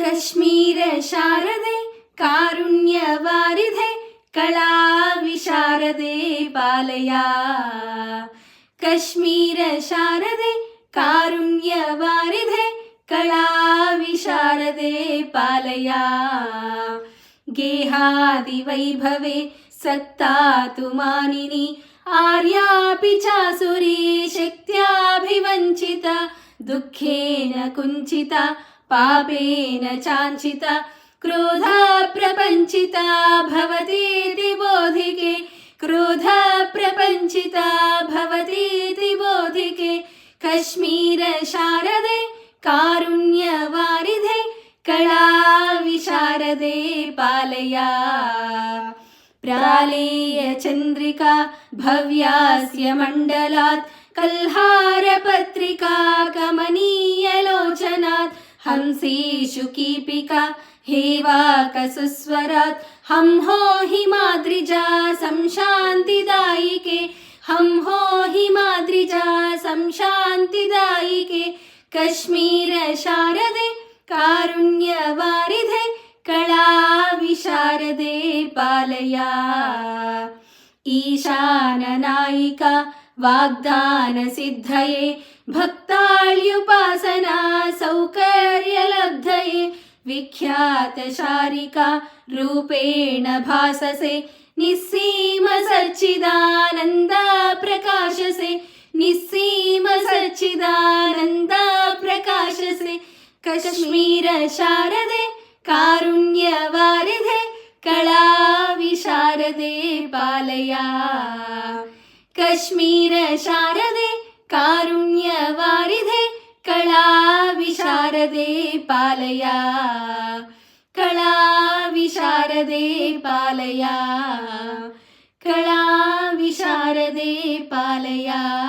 कश्मीर शारदे कारुण्यवारिधे कलाविशारदे पालया। कश्मीर शारदे कारुण्यवारिधे कलाविशारदे पालया। गेहादिवैभवे सक्ता तु मानिनी आर्यापि चासुरी शक्त्याभिवञ्चिता दुःखेन कुञ्चिता पापेन चाञ्चिता क्रोधा प्रपञ्चिता भवतीति बोधिके। क्रोधा प्रपञ्चिता भवतीति बोधिके। कश्मीर शारदे कारुण्यवारिधे कलाविशारदे पालया। प्रालेय चन्द्रिका भव्यास्य मण्डलात् कल्हारपत्रिका कमनीयलोचनात् हंसीषु कीपिका हेवाकसुस्वरात् हं हो हिमाद्रिजा संशान्तिदायिके। हं हो हिमाद्रिजा संशान्तिदायिके। कश्मीर शारदे कारुण्यवारिधे कलाविशारदे पालया। ईशाननायिका वाग्दानसिद्धये भक्ताल्युपासना सौकर्यलब्धये विख्यातशारिका रूपेण भाससे निस्सीम सच्चिदानन्दा प्रकाशसे। निस्सीम सच्चिदानन्दा प्रकाशसे। कश्मीर शारदे कारुण्यवारिधे कलाविशारदे पालया। कश्मीर शारदे कारुण्यवारिधे कलाविशारदे पालया। कलाविशारदे पालया। कलाविशारदे पालया।